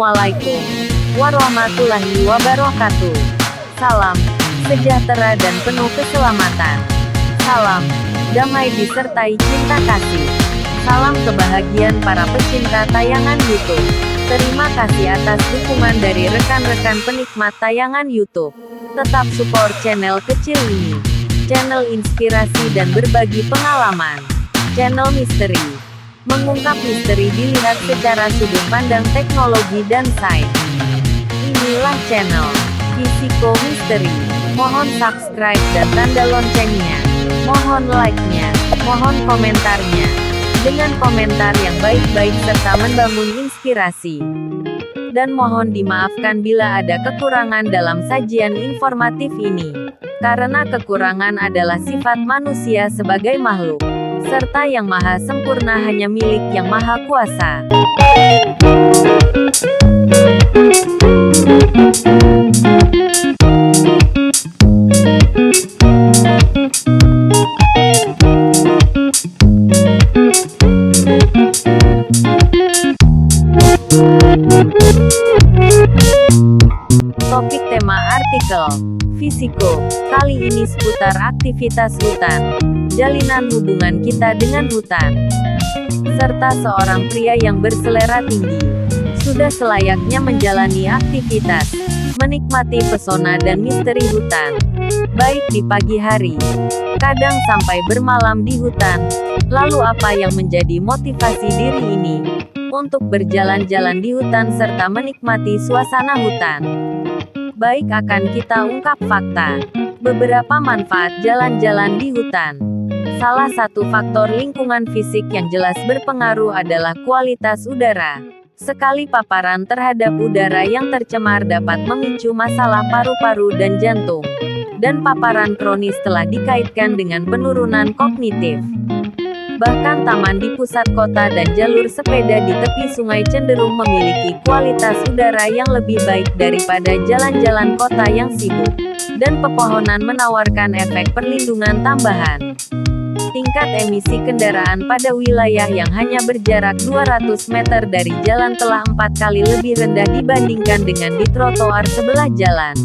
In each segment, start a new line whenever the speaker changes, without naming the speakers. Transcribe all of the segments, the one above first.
Assalamualaikum warahmatullahi wabarakatuh. Salam sejahtera dan penuh keselamatan. Salam damai disertai cinta kasih. Salam kebahagiaan para pecinta tayangan YouTube. Terima kasih atas dukungan dari rekan-rekan penikmat tayangan YouTube. Tetap support channel kecil ini. Channel inspirasi dan berbagi pengalaman. Channel misteri. Mengungkap misteri dilihat secara sudut pandang teknologi dan sains. Inilah channel Fisiko Misteri. Mohon subscribe dan tanda loncengnya. Mohon like-nya. Mohon komentarnya. Dengan komentar yang baik-baik serta membangun inspirasi. Dan mohon dimaafkan bila ada kekurangan dalam sajian informatif ini. Karena kekurangan adalah sifat manusia sebagai makhluk. Serta yang maha sempurna hanya milik yang maha kuasa. Topik tema artikel Fisiko kali ini seputar aktivitas hutan, jalinan hubungan kita dengan hutan, serta seorang pria yang berselera tinggi. Sudah selayaknya menjalani aktivitas, menikmati pesona dan misteri hutan. Baik di pagi hari, kadang sampai bermalam di hutan. Lalu apa yang menjadi motivasi diri ini untuk berjalan-jalan di hutan serta menikmati suasana hutan? Baik, akan kita ungkap fakta. Beberapa manfaat jalan-jalan di hutan. Salah satu faktor lingkungan fisik yang jelas berpengaruh adalah kualitas udara. Sekali paparan terhadap udara yang tercemar dapat memicu masalah paru-paru dan jantung. Dan paparan kronis telah dikaitkan dengan penurunan kognitif. Bahkan taman di pusat kota dan jalur sepeda di tepi sungai cenderung memiliki kualitas udara yang lebih baik daripada jalan-jalan kota yang sibuk. Dan pepohonan menawarkan efek perlindungan tambahan. Tingkat emisi kendaraan pada wilayah yang hanya berjarak 200 meter dari jalan telah 4 kali lebih rendah dibandingkan dengan di trotoar sebelah jalan.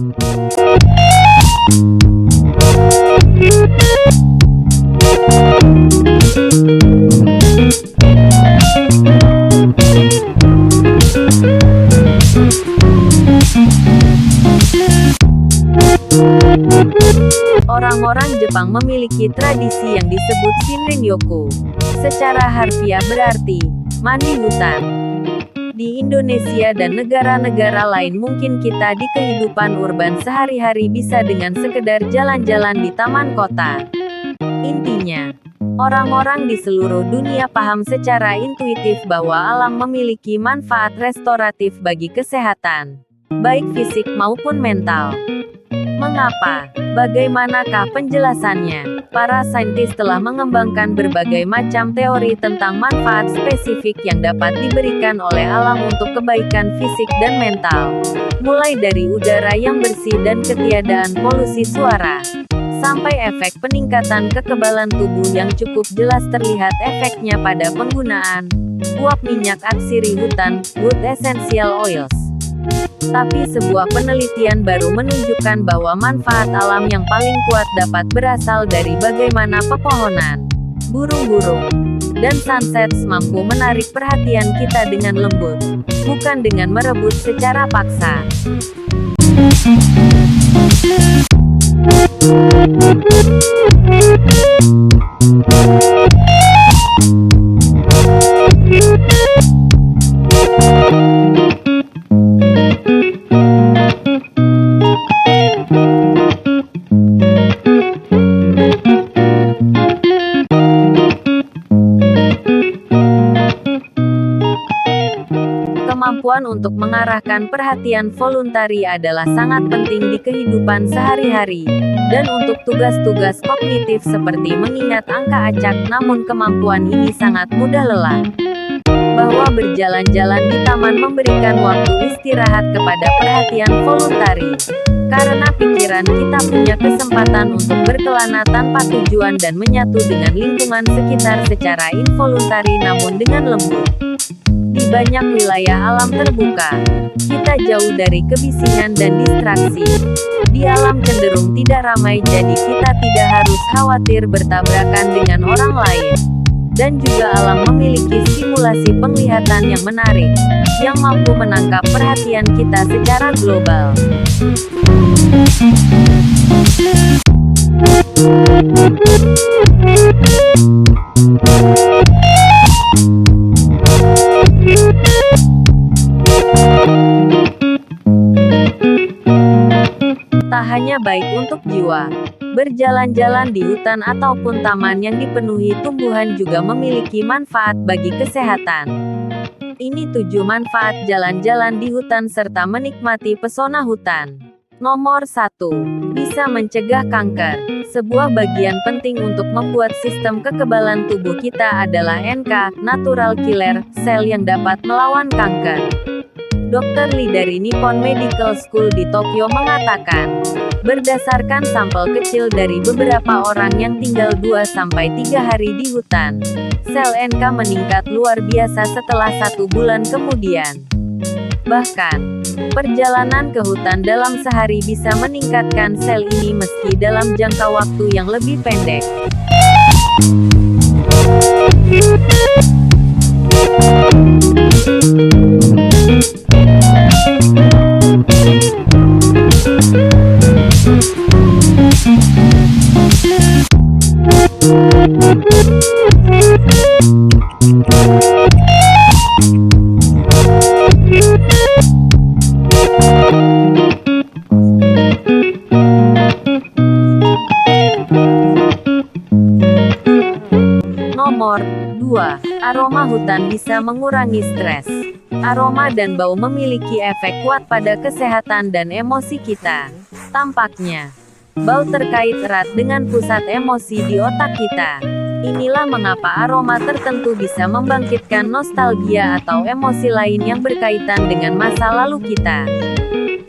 Orang-orang Jepang memiliki tradisi yang disebut Shinrin-yoku. Secara harfiah berarti, mandi hutan. Di Indonesia dan negara-negara lain mungkin kita di kehidupan urban sehari-hari bisa dengan sekedar jalan-jalan di taman kota. Intinya, orang-orang di seluruh dunia paham secara intuitif bahwa alam memiliki manfaat restoratif bagi kesehatan, baik fisik maupun mental. Mengapa? Bagaimanakah penjelasannya? Para saintis telah mengembangkan berbagai macam teori tentang manfaat spesifik yang dapat diberikan oleh alam untuk kebaikan fisik dan mental. Mulai dari udara yang bersih dan ketiadaan polusi suara, sampai efek peningkatan kekebalan tubuh yang cukup jelas terlihat efeknya pada penggunaan uap minyak atsiri hutan, wood essential oils. Tapi sebuah penelitian baru menunjukkan bahwa manfaat alam yang paling kuat dapat berasal dari bagaimana pepohonan, burung-burung, dan sunsets mampu menarik perhatian kita dengan lembut, bukan dengan merebut secara paksa. Kemampuan untuk mengarahkan perhatian voluntari adalah sangat penting di kehidupan sehari-hari, dan untuk tugas-tugas kognitif seperti mengingat angka acak, namun kemampuan ini sangat mudah lelah. Bahwa berjalan-jalan di taman memberikan waktu istirahat kepada perhatian voluntari. Karena pikiran kita punya kesempatan untuk berkelana tanpa tujuan dan menyatu dengan lingkungan sekitar secara involuntari namun dengan lembut. Di banyak wilayah alam terbuka, kita jauh dari kebisingan dan distraksi. Di alam cenderung tidak ramai, jadi kita tidak harus khawatir bertabrakan dengan orang lain. Dan juga alam memiliki stimulasi penglihatan yang menarik, yang mampu menangkap perhatian kita secara global. Tak hanya baik untuk jiwa, berjalan-jalan di hutan ataupun taman yang dipenuhi tumbuhan juga memiliki manfaat bagi kesehatan. Ini 7 manfaat jalan-jalan di hutan serta menikmati pesona hutan. Nomor 1. Bisa mencegah kanker. Sebuah bagian penting untuk membuat sistem kekebalan tubuh kita adalah NK, Natural Killer Cell yang dapat melawan kanker. Dr. Lee dari Nippon Medical School di Tokyo mengatakan, berdasarkan sampel kecil dari beberapa orang yang tinggal 2-3 hari di hutan, sel NK meningkat luar biasa setelah 1 bulan kemudian. Bahkan, perjalanan ke hutan dalam sehari bisa meningkatkan sel ini meski dalam jangka waktu yang lebih pendek. Nomor 2. Aroma hutan bisa mengurangi stres. Aroma dan bau memiliki efek kuat pada kesehatan dan emosi kita. Tampaknya, bau terkait erat dengan pusat emosi di otak kita. Inilah mengapa aroma tertentu bisa membangkitkan nostalgia atau emosi lain yang berkaitan dengan masa lalu kita.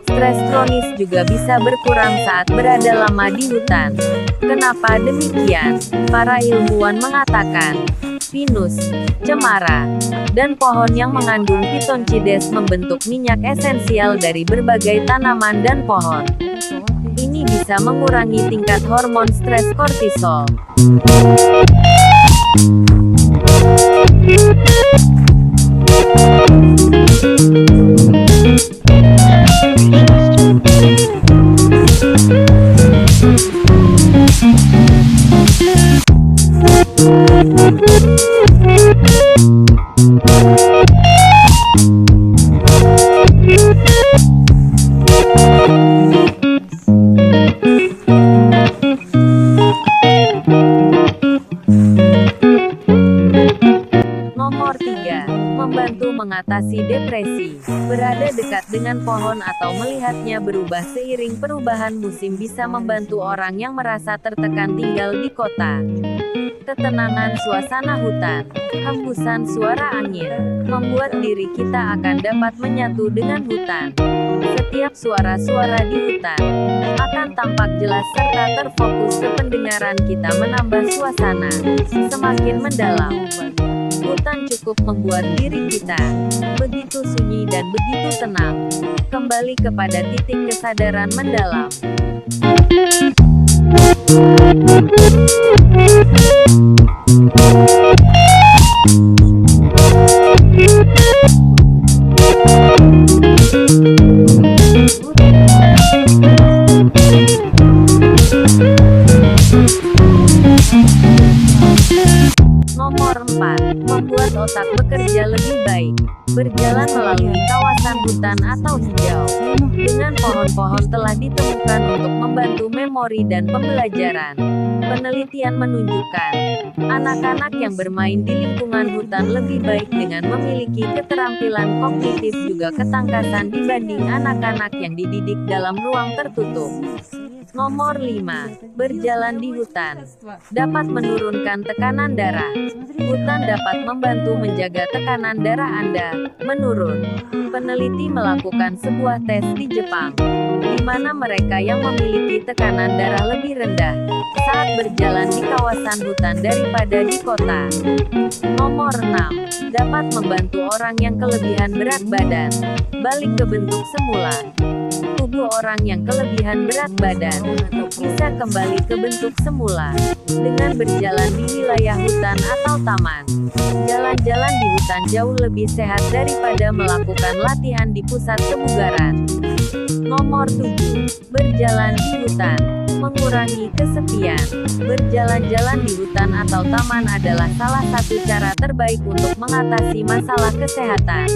Stres kronis juga bisa berkurang saat berada lama di hutan. Kenapa demikian? Para ilmuwan mengatakan, pinus, cemara, dan pohon yang mengandung pitoncides membentuk minyak esensial dari berbagai tanaman dan pohon. Ini bisa mengurangi tingkat hormon stres kortisol. Nomor 3. Membantu mengatasi depresi. Berada dekat dengan pohon atau melihatnya berubah seiring perubahan musim bisa membantu orang yang merasa tertekan tinggal di kota. Ketenangan suasana hutan, hembusan suara angin, membuat diri kita akan dapat menyatu dengan hutan. Setiap suara-suara di hutan akan tampak jelas serta terfokus ke pendengaran kita menambah suasana semakin mendalam. Hutan cukup membuat diri kita begitu sunyi dan begitu tenang. Kembali kepada titik kesadaran mendalam. Nomor 4. Membuat otak bekerja lebih baik. Berjalan melalui kawasan hutan atau hijau dengan pohon-pohon telah ditemukan untuk membantu memori dan pembelajaran. Penelitian menunjukkan, anak-anak yang bermain di lingkungan hutan lebih baik dengan memiliki keterampilan kognitif juga ketangkasan dibanding anak-anak yang dididik dalam ruang tertutup. Nomor 5. Berjalan di hutan dapat menurunkan tekanan darah. Hutan dapat membantu menjaga tekanan darah Anda menurun. Peneliti melakukan sebuah tes di Jepang, di mana mereka yang memiliki tekanan darah lebih rendah saat berjalan di kawasan hutan daripada di kota. Nomor 6. Dapat membantu orang yang kelebihan berat badan balik ke bentuk semula. Tubuh orang yang kelebihan berat badan bisa kembali ke bentuk semula dengan berjalan di wilayah hutan atau taman. Jalan-jalan di hutan jauh lebih sehat daripada melakukan latihan di pusat kebugaran. Nomor 7. Berjalan di hutan mengurangi kesepian. Berjalan-jalan di hutan atau taman adalah salah satu cara terbaik untuk mengatasi masalah kesehatan.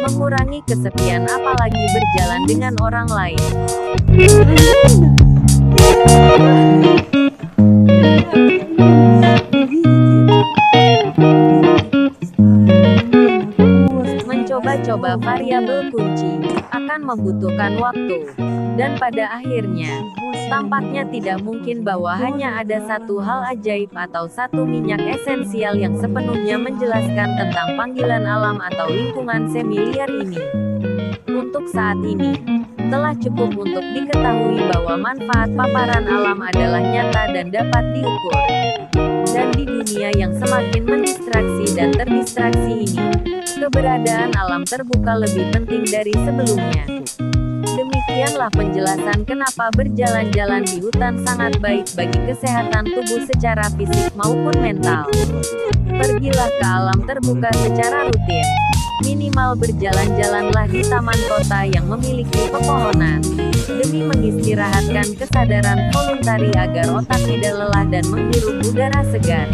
Mengurangi kesepian apalagi berjalan dengan orang lain. Mencoba-coba variabel kunci akan membutuhkan waktu, dan pada akhirnya, tampaknya tidak mungkin bahwa hanya ada satu hal ajaib atau satu minyak esensial yang sepenuhnya menjelaskan tentang panggilan alam atau lingkungan semiliar ini. Untuk saat ini, telah cukup untuk diketahui bahwa manfaat paparan alam adalah nyata dan dapat diukur. Dan di dunia yang semakin mendistraksi dan terdistraksi ini, keberadaan alam terbuka lebih penting dari sebelumnya. Demikianlah penjelasan kenapa berjalan-jalan di hutan sangat baik bagi kesehatan tubuh secara fisik maupun mental. Pergilah ke alam terbuka secara rutin. Minimal berjalan-jalanlah di taman kota yang memiliki pepohonan, demi mengistirahatkan kesadaran voluntari agar otak tidak lelah dan menghirup udara segar.